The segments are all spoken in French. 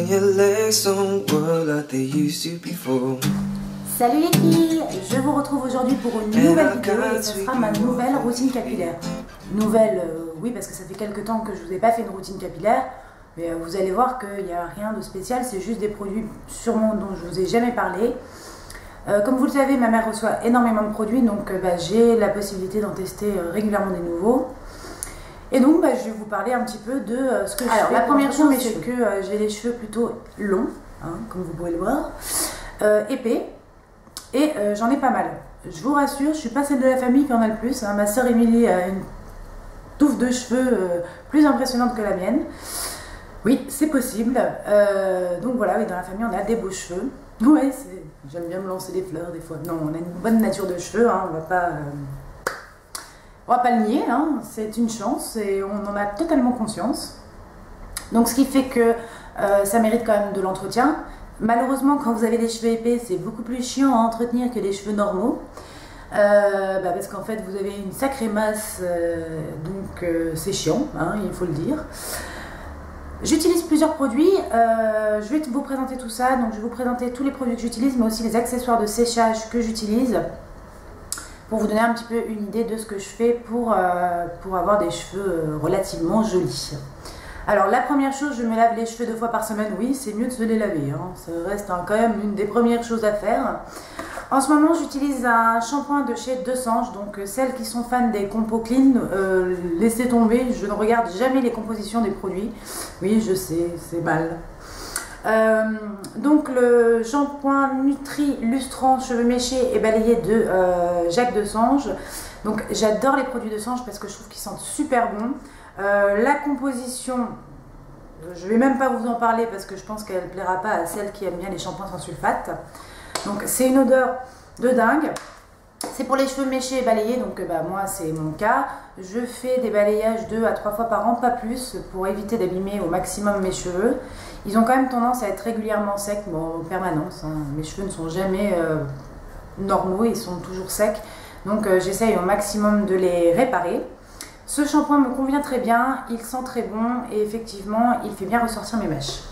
your legs don't work like they used to before. Salut les filles, je vous retrouve aujourd'hui pour une nouvelle vidéo et ce sera ma nouvelle routine capillaire. Nouvelle, oui, parce que ça fait quelques temps que je vous ai pas fait une routine capillaire, mais vous allez voir qu'il n'y a rien de spécial, c'est juste des produits sûrement dont je vous ai jamais parlé. Comme vous le savez, ma mère reçoit énormément de produits, donc j'ai la possibilité d'en tester régulièrement des nouveaux. Et donc je vais vous parler un petit peu de ce que je fais. Alors la première chose, c'est que j'ai les cheveux plutôt longs, hein, comme vous pouvez le voir, épais. Et j'en ai pas mal. Je vous rassure, je suis pas celle de la famille qui en a le plus. Hein. Ma soeur Émilie a une touffe de cheveux plus impressionnante que la mienne. Oui, c'est possible. Donc voilà, oui, dans la famille, on a des beaux cheveux. Ouais, j'aime bien me lancer des fleurs des fois. Non, on a une bonne nature de cheveux, hein. On va pas le nier. Hein. C'est une chance et on en a totalement conscience. Donc ce qui fait que ça mérite quand même de l'entretien. Malheureusement, quand vous avez des cheveux épais, c'est beaucoup plus chiant à entretenir que des cheveux normaux. Parce qu'en fait, vous avez une sacrée masse, donc c'est chiant, hein, il faut le dire. J'utilise plusieurs produits, je vais vous présenter tout ça. Donc, je vais vous présenter tous les produits que j'utilise, mais aussi les accessoires de séchage que j'utilise, pour vous donner un petit peu une idée de ce que je fais pour avoir des cheveux relativement jolis. Alors la première chose, je me lave les cheveux 2 fois par semaine. Oui, c'est mieux de se les laver, hein. Ça reste quand même une des premières choses à faire. En ce moment, j'utilise un shampoing de chez Desange. Donc celles qui sont fans des compos clean, laissez tomber, je ne regarde jamais les compositions des produits. Oui, je sais, c'est mal. Donc le shampoing Nutri Lustrant cheveux méchés et balayés de Jacques Desange. Donc j'adore les produits Desange parce que je trouve qu'ils sentent super bon. La composition, je ne vais même pas vous en parler parce que je pense qu'elle ne plaira pas à celles qui aiment bien les shampoings sans sulfate. Donc c'est une odeur de dingue. C'est pour les cheveux méchés et balayés, donc moi c'est mon cas. Je fais des balayages 2 à 3 fois par an, pas plus, pour éviter d'abîmer au maximum mes cheveux. Ils ont quand même tendance à être régulièrement secs, bon, en permanence. Hein. Mes cheveux ne sont jamais normaux, ils sont toujours secs. Donc j'essaye au maximum de les réparer. Ce shampoing me convient très bien, il sent très bon et effectivement il fait bien ressortir mes mèches.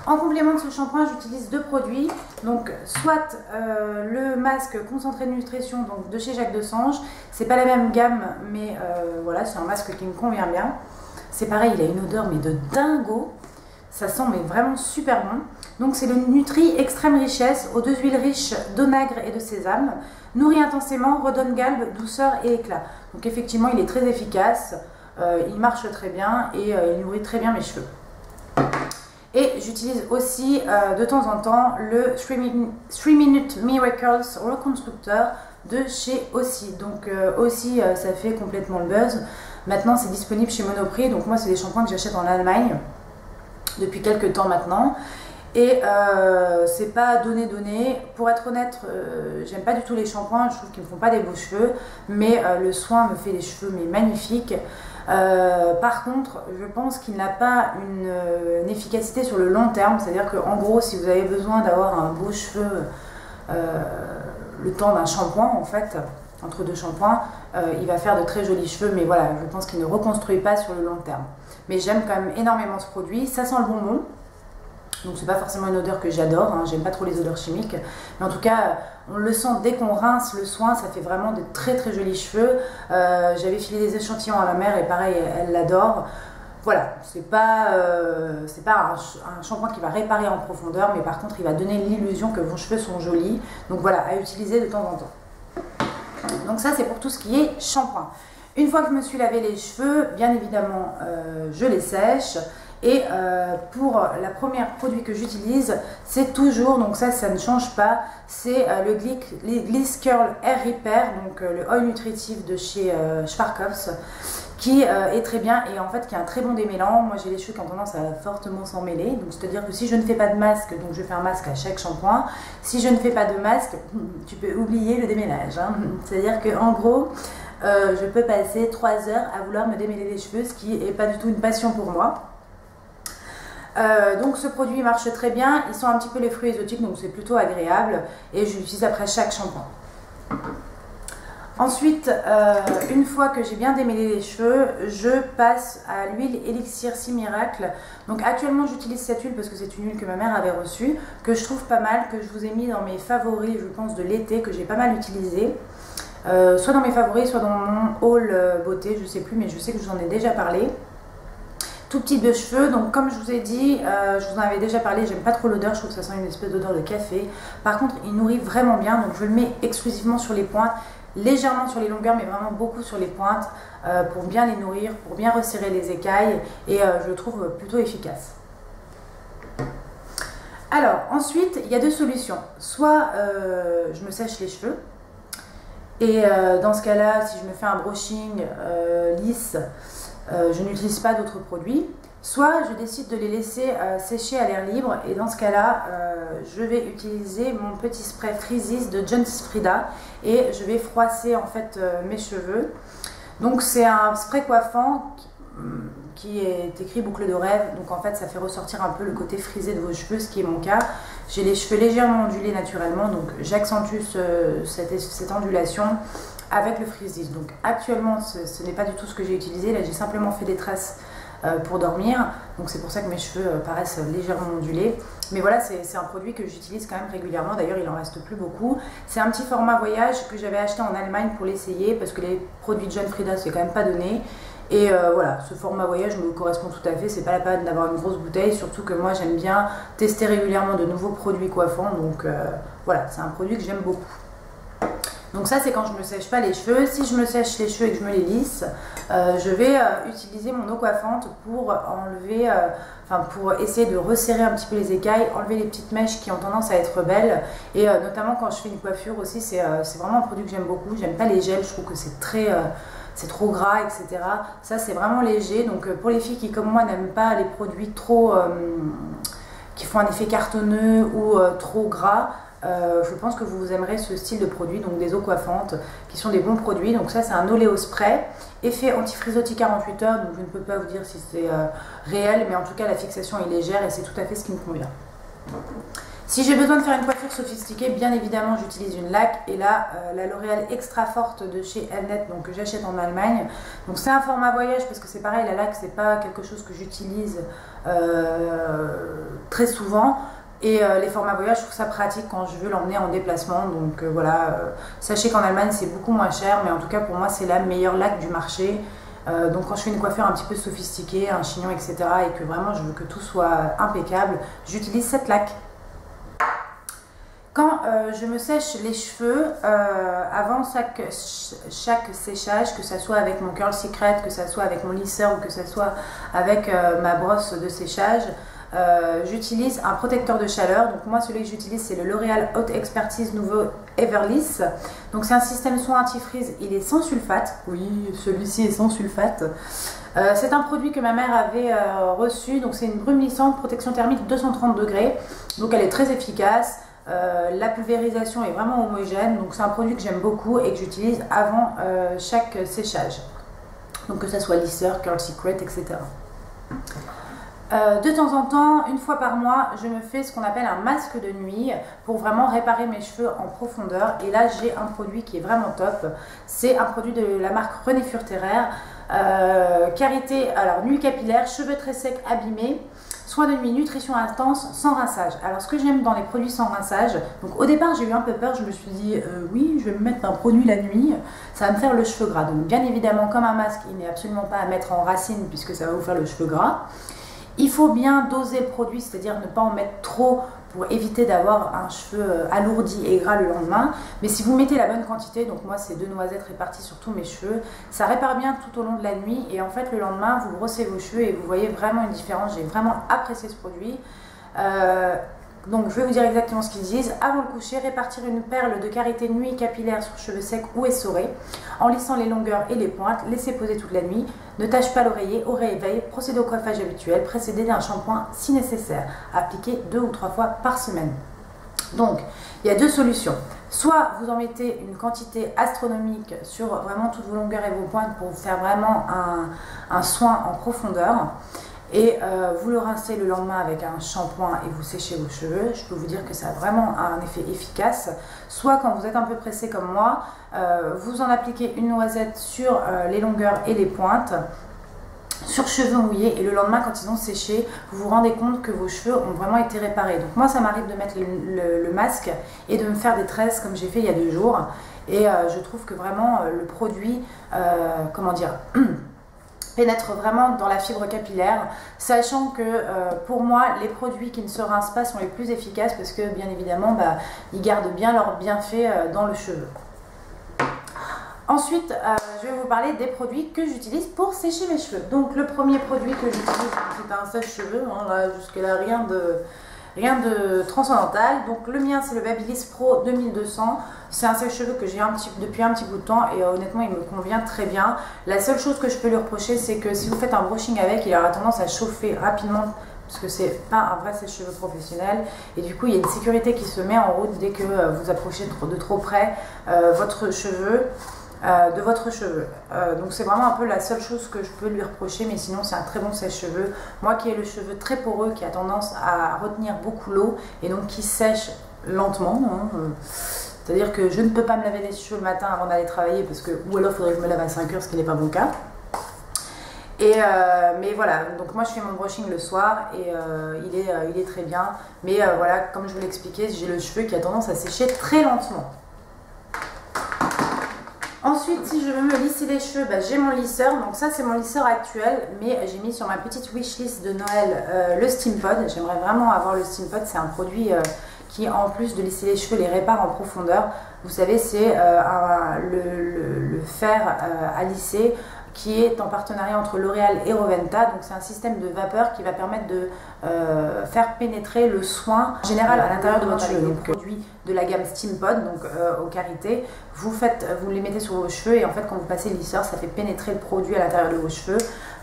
En complément de ce shampoing, j'utilise 2 produits. Donc soit le masque concentré de nutrition donc de chez Jacques Desange. C'est pas la même gamme, mais voilà, c'est un masque qui me convient bien. C'est pareil, il a une odeur mais de dingo. Ça sent mais vraiment super bon. Donc c'est le Nutri Extrême Richesse aux 2 huiles riches d'onagre et de sésame. Nourrit intensément, redonne galbe, douceur et éclat. Donc effectivement il est très efficace, il marche très bien et il nourrit très bien mes cheveux. Et j'utilise aussi de temps en temps le 3 Minute Miracles Reconstructeur de chez Aussie. Donc Aussie ça fait complètement le buzz. Maintenant c'est disponible chez Monoprix. Donc moi c'est des shampoings que j'achète en Allemagne depuis quelques temps maintenant. Et c'est pas donné. Pour être honnête, j'aime pas du tout les shampoings, je trouve qu'ils me font pas des beaux cheveux, mais le soin me fait les cheveux mais magnifiques. Par contre, je pense qu'il n'a pas une efficacité sur le long terme, c'est-à-dire qu'en gros, si vous avez besoin d'avoir un beau cheveu le temps d'un shampoing, en fait, entre 2 shampoings, il va faire de très jolis cheveux, mais voilà, je pense qu'il ne reconstruit pas sur le long terme. Mais j'aime quand même énormément ce produit, ça sent le bonbon. Donc c'est pas forcément une odeur que j'adore, hein. J'aime pas trop les odeurs chimiques, mais en tout cas on le sent dès qu'on rince le soin, ça fait vraiment de très très jolis cheveux. J'avais filé des échantillons à ma mère et pareil elle l'adore. Voilà, c'est pas un shampoing qui va réparer en profondeur, mais par contre il va donner l'illusion que vos cheveux sont jolis. Donc voilà, à utiliser de temps en temps. Donc ça c'est pour tout ce qui est shampoing. Une fois que je me suis lavé les cheveux, bien évidemment je les sèche. Et pour la première produit que j'utilise, c'est toujours, donc ça ne change pas, c'est le Gliss Curl Hair Repair, donc le oil nutritif de chez Schwarzkopf, qui est très bien et en fait qui a un très bon démêlant. Moi j'ai les cheveux qui ont tendance à fortement s'en mêler, donc c'est à dire que si je ne fais pas de masque, donc je fais un masque à chaque shampoing, si je ne fais pas de masque, tu peux oublier le démêlage, hein. C'est à dire qu'en gros je peux passer 3 heures à vouloir me démêler les cheveux, ce qui n'est pas du tout une passion pour moi. Donc ce produit marche très bien, il sent un petit peu les fruits exotiques, donc c'est plutôt agréable et je l'utilise après chaque shampoing. Ensuite, une fois que j'ai bien démêlé les cheveux, je passe à l'huile Elixir 6 Miracle. Donc actuellement j'utilise cette huile parce que c'est une huile que ma mère avait reçue, que je trouve pas mal, que je vous ai mis dans mes favoris, je pense, de l'été, que j'ai pas mal utilisé. Soit dans mes favoris, soit dans mon haul beauté, je sais plus, mais je sais que je vous en ai déjà parlé. Tout petit de cheveux, donc comme je vous ai dit, je vous en avais déjà parlé, j'aime pas trop l'odeur, je trouve que ça sent une espèce d'odeur de café. Par contre, il nourrit vraiment bien, donc je le mets exclusivement sur les pointes, légèrement sur les longueurs, mais vraiment beaucoup sur les pointes, pour bien les nourrir, pour bien resserrer les écailles, et je le trouve plutôt efficace. Alors, ensuite, il y a deux solutions. Soit je me sèche les cheveux, et dans ce cas-là, si je me fais un brushing lisse, je n'utilise pas d'autres produits. Soit je décide de les laisser sécher à l'air libre, et dans ce cas-là, je vais utiliser mon petit spray Freezies de John Frieda et je vais froisser en fait mes cheveux. Donc c'est un spray coiffant qui est écrit boucle de rêve, donc en fait ça fait ressortir un peu le côté frisé de vos cheveux, ce qui est mon cas. J'ai les cheveux légèrement ondulés naturellement, donc j'accentue cette ondulation avec le Freezies. Donc actuellement ce n'est pas du tout ce que j'ai utilisé, là j'ai simplement fait des tresses pour dormir, donc c'est pour ça que mes cheveux paraissent légèrement ondulés. Mais voilà, c'est un produit que j'utilise quand même régulièrement, d'ailleurs il en reste plus beaucoup. C'est un petit format voyage que j'avais acheté en Allemagne pour l'essayer, parce que les produits de John Frieda c'est quand même pas donné. Et voilà, ce format voyage me correspond tout à fait, c'est pas la peine d'avoir une grosse bouteille, surtout que moi j'aime bien tester régulièrement de nouveaux produits coiffants, donc voilà, c'est un produit que j'aime beaucoup. Donc ça c'est quand je me sèche pas les cheveux. Si je me sèche les cheveux et que je me les lisse, je vais utiliser mon eau coiffante pour enlever, pour essayer de resserrer un petit peu les écailles, enlever les petites mèches qui ont tendance à être belles. Et notamment quand je fais une coiffure aussi, c'est vraiment un produit que j'aime beaucoup. J'aime pas les gels, je trouve que c'est trop gras, etc. Ça c'est vraiment léger, donc pour les filles qui comme moi n'aiment pas les produits trop qui font un effet cartonneux ou trop gras, je pense que vous aimerez ce style de produit, donc des eaux coiffantes qui sont des bons produits. Donc ça c'est un oléo spray, effet anti-frisottis 48 heures, donc je ne peux pas vous dire si c'est réel, mais en tout cas la fixation est légère et c'est tout à fait ce qui me convient. Si j'ai besoin de faire une coiffure sophistiquée, bien évidemment j'utilise une laque, et là la L'Oréal Extra Forte de chez Elnet, donc que j'achète en Allemagne. Donc c'est un format voyage parce que c'est pareil, la laque c'est pas quelque chose que j'utilise très souvent. Et les formats voyage, je trouve ça pratique quand je veux l'emmener en déplacement. Donc voilà, sachez qu'en Allemagne c'est beaucoup moins cher, mais en tout cas pour moi c'est la meilleure laque du marché. Donc quand je fais une coiffure un petit peu sophistiquée, un chignon, etc., et que vraiment je veux que tout soit impeccable, j'utilise cette laque. Quand je me sèche les cheveux, avant chaque séchage, que ce soit avec mon Curl Secret, que ce soit avec mon lisseur ou que ce soit avec ma brosse de séchage, j'utilise un protecteur de chaleur. Donc moi celui que j'utilise c'est le L'Oréal Haute Expertise nouveau Everliss. Donc c'est un système soin anti-frizz, il est sans sulfate. Oui, celui-ci est sans sulfate. C'est un produit que ma mère avait reçu, donc c'est une brume lissante, protection thermique 230 degrés. Donc elle est très efficace. La pulvérisation est vraiment homogène, donc c'est un produit que j'aime beaucoup et que j'utilise avant chaque séchage, donc que ce soit lisseur, Curl Secret, etc. De temps en temps, une fois par mois, je me fais ce qu'on appelle un masque de nuit pour vraiment réparer mes cheveux en profondeur. Et là, j'ai un produit qui est vraiment top. C'est un produit de la marque René Furterer. Karité, alors nuit capillaire, cheveux très secs, abîmés. Soin de nuit, nutrition intense, sans rinçage. Alors ce que j'aime dans les produits sans rinçage, donc au départ j'ai eu un peu peur, je me suis dit oui je vais me mettre un produit la nuit, ça va me faire le cheveu gras. Donc bien évidemment comme un masque, il n'est absolument pas à mettre en racine puisque ça va vous faire le cheveu gras. Il faut bien doser le produit, c'est-à-dire ne pas en mettre trop pour éviter d'avoir un cheveu alourdi et gras le lendemain. Mais si vous mettez la bonne quantité, donc moi c'est 2 noisettes réparties sur tous mes cheveux, ça répare bien tout au long de la nuit et en fait le lendemain vous brossez vos cheveux et vous voyez vraiment une différence. J'ai vraiment apprécié ce produit. Donc je vais vous dire exactement ce qu'ils disent. Avant le coucher, répartir une perle de karité nuit capillaire sur cheveux secs ou essorés, en lissant les longueurs et les pointes, laisser poser toute la nuit, ne tâche pas l'oreiller, au réveil, procéder au coiffage habituel, précédé d'un shampoing si nécessaire, appliqué 2 ou 3 fois par semaine. Donc il y a deux solutions. Soit vous en mettez une quantité astronomique sur vraiment toutes vos longueurs et vos pointes pour faire vraiment un soin en profondeur. et vous le rincez le lendemain avec un shampoing et vous séchez vos cheveux, je peux vous dire que ça a vraiment un effet efficace. Soit quand vous êtes un peu pressé comme moi, vous en appliquez une noisette sur les longueurs et les pointes, sur cheveux mouillés, et le lendemain quand ils ont séché, vous vous rendez compte que vos cheveux ont vraiment été réparés. Donc moi ça m'arrive de mettre le masque et de me faire des tresses comme j'ai fait il y a 2 jours, et je trouve que vraiment le produit, comment dire, pénètre vraiment dans la fibre capillaire, sachant que pour moi les produits qui ne se rincent pas sont les plus efficaces parce que bien évidemment ils gardent bien leur bienfait dans le cheveu. Ensuite, je vais vous parler des produits que j'utilise pour sécher mes cheveux. Donc le premier produit que j'utilise, c'est un sèche-cheveux, hein, jusque là rien de transcendantal. Donc le mien c'est le Babyliss Pro 2200. C'est un sèche-cheveux que j'ai depuis un petit bout de temps et honnêtement il me convient très bien. La seule chose que je peux lui reprocher, c'est que si vous faites un brushing avec, il aura tendance à chauffer rapidement parce que c'est pas un vrai sèche-cheveux professionnel, et du coup il y a une sécurité qui se met en route dès que vous approchez de trop près votre cheveu. De votre cheveu. Donc c'est vraiment un peu la seule chose que je peux lui reprocher, mais sinon c'est un très bon sèche-cheveux. Moi qui ai le cheveu très poreux, qui a tendance à retenir beaucoup l'eau et donc qui sèche lentement, hein, c'est-à-dire que je ne peux pas me laver les cheveux le matin avant d'aller travailler, parce que, ou alors il faudrait que je me lave à 5 h, ce qui n'est pas mon cas. Et mais voilà, donc moi je fais mon brushing le soir et il est très bien, mais voilà, comme je vous l'expliquais, j'ai le cheveu qui a tendance à sécher très lentement. Ensuite, si je veux me lisser les cheveux, j'ai mon lisseur. Donc ça, c'est mon lisseur actuel, mais j'ai mis sur ma petite wishlist de Noël le Steam Pod. J'aimerais vraiment avoir le Steam Pod. C'est un produit qui, en plus de lisser les cheveux, les répare en profondeur. Vous savez, c'est le fer à lisser qui est en partenariat entre L'Oréal et Roventa. Donc c'est un système de vapeur qui va permettre de faire pénétrer le soin général à l'intérieur de votre cheveu. Donc produit de la gamme Steam Pod, donc au karité, vous les mettez sur vos cheveux et en fait quand vous passez le lisseur, ça fait pénétrer le produit à l'intérieur de vos cheveux.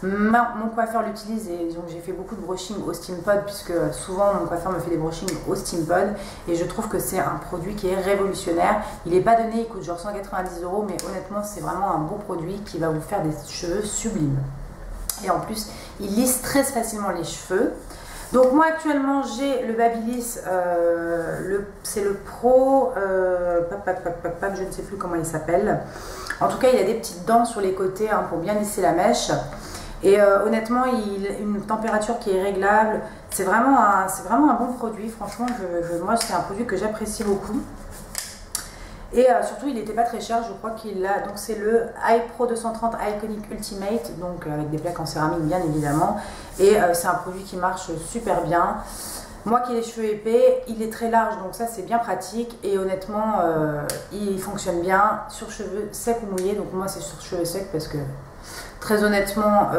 Mon coiffeur l'utilise et donc j'ai fait beaucoup de brushing au Steam Pod, puisque souvent mon coiffeur me fait des brushings au Steam Pod, et je trouve que c'est un produit qui est révolutionnaire. Il n'est pas donné, il coûte genre 190 €, mais honnêtement c'est vraiment un bon produit qui va vous faire des cheveux sublimes. Et en plus il lisse très facilement les cheveux. Donc moi actuellement j'ai le Babyliss, c'est le Pro, je ne sais plus comment il s'appelle. En tout cas il a des petites dents sur les côtés hein, pour bien lisser la mèche. Et honnêtement il a une température qui est réglable. C'est vraiment un bon produit, franchement moi c'est un produit que j'apprécie beaucoup. Et surtout il n'était pas très cher, je crois qu'il a, donc c'est le iPro 230 Iconic Ultimate, donc avec des plaques en céramique bien évidemment, et c'est un produit qui marche super bien. Moi qui ai les cheveux épais, il est très large, donc ça c'est bien pratique, et honnêtement il fonctionne bien sur cheveux secs ou mouillés. Donc moi c'est sur cheveux secs parce que très honnêtement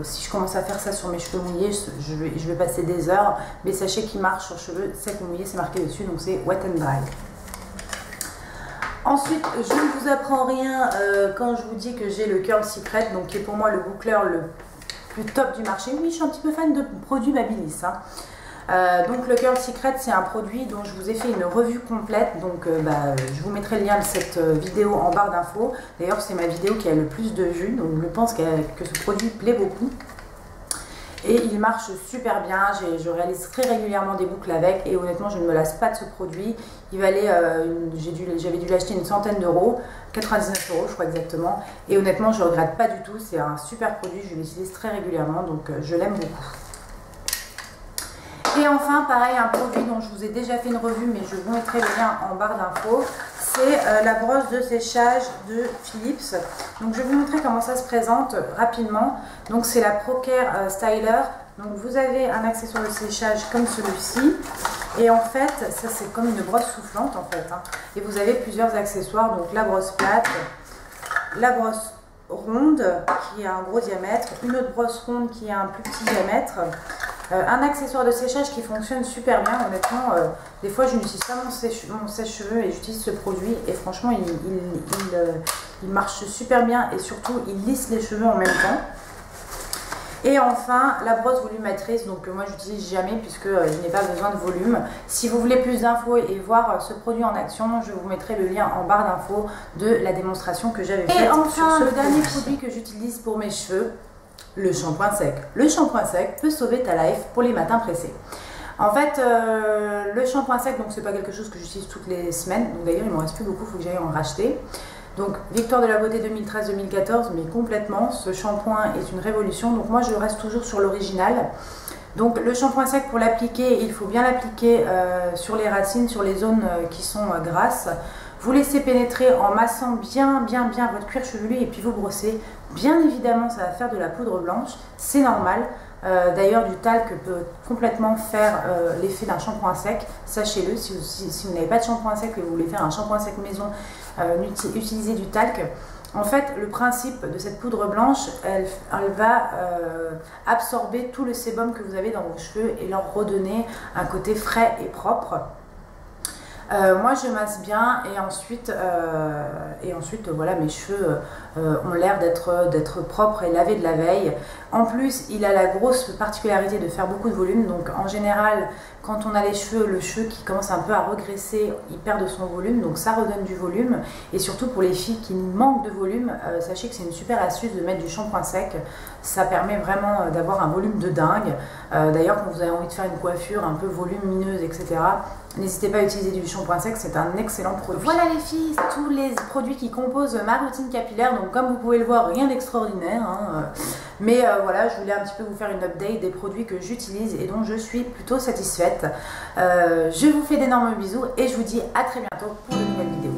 si je commence à faire ça sur mes cheveux mouillés, je vais passer des heures, mais sachez qu'il marche sur cheveux secs ou mouillés, c'est marqué dessus, donc c'est wet and dry. Ensuite, je ne vous apprends rien quand je vous dis que j'ai le Curl Secret, donc qui est pour moi le boucleur le plus top du marché. Oui, je suis un petit peu fan de produits Babyliss. Hein. Donc le Curl Secret, c'est un produit dont je vous ai fait une revue complète. Donc je vous mettrai le lien de cette vidéo en barre d'infos. D'ailleurs, c'est ma vidéo qui a le plus de vues, donc je pense que ce produit plaît beaucoup. Et il marche super bien, je réalise très régulièrement des boucles avec, et honnêtement je ne me lasse pas de ce produit. Il valait, j'avais dû l'acheter une centaine d'euros, 99 € je crois exactement, et honnêtement je ne regrette pas du tout, c'est un super produit, je l'utilise très régulièrement, donc je l'aime beaucoup. Et enfin pareil, un produit dont je vous ai déjà fait une revue, mais je vous mettrai le lien en barre d'infos. C'est la brosse de séchage de Philips. Donc je vais vous montrer comment ça se présente rapidement. Donc c'est la ProCare Styler. Donc vous avez un accessoire de séchage comme celui-ci. Et en fait, ça c'est comme une brosse soufflante en fait. Hein. Et vous avez plusieurs accessoires. Donc la brosse plate, la brosse ronde qui a un gros diamètre, une autre brosse ronde qui a un plus petit diamètre. Un accessoire de séchage qui fonctionne super bien, honnêtement, des fois je n'utilise pas mon sèche-cheveux et j'utilise ce produit et franchement il marche super bien, et surtout il lisse les cheveux en même temps. Et enfin la brosse volumatrice, donc moi j'utilise jamais puisque je n'ai pas besoin de volume. Si vous voulez plus d'infos et voir ce produit en action, je vous mettrai le lien en barre d'infos de la démonstration que j'avais faite. Et enfin le dernier produit que j'utilise pour mes cheveux, le shampoing sec. Le shampoing sec peut sauver ta life pour les matins pressés. En fait, le shampoing sec, donc c'est pas quelque chose que j'utilise toutes les semaines. Donc d'ailleurs, il m'en reste plus beaucoup, il faut que j'aille en racheter. Donc Victoire de la Beauté 2013-2014, mais complètement, ce shampoing est une révolution. Donc moi, je reste toujours sur l'original. Donc le shampoing sec, pour l'appliquer, il faut bien l'appliquer sur les racines, sur les zones qui sont grasses. Vous laissez pénétrer en massant bien votre cuir chevelu et puis vous brossez. Bien évidemment, ça va faire de la poudre blanche, c'est normal. D'ailleurs, du talc peut complètement faire l'effet d'un shampoing sec. Sachez-le, si vous n'avez pas de shampoing sec et vous voulez faire un shampoing sec maison, utilisez du talc. En fait, le principe de cette poudre blanche, elle va absorber tout le sébum que vous avez dans vos cheveux et leur redonner un côté frais et propre. Moi je masse bien et ensuite voilà, mes cheveux ont l'air d'être propres et lavés de la veille. En plus, il a la grosse particularité de faire beaucoup de volume, donc en général quand on a le cheveu qui commence un peu à regresser, il perd de son volume, donc ça redonne du volume. Et surtout pour les filles qui manquent de volume, sachez que c'est une super astuce de mettre du shampoing sec. Ça permet vraiment d'avoir un volume de dingue. D'ailleurs, quand vous avez envie de faire une coiffure un peu volumineuse, etc., n'hésitez pas à utiliser du shampoing sec, c'est un excellent produit. Voilà les filles, tous les produits qui composent ma routine capillaire. Donc comme vous pouvez le voir, rien d'extraordinaire, hein. Mais voilà, je voulais un petit peu vous faire une update des produits que j'utilise et dont je suis plutôt satisfaite. Je vous fais d'énormes bisous et je vous dis à très bientôt pour de nouvelles vidéos.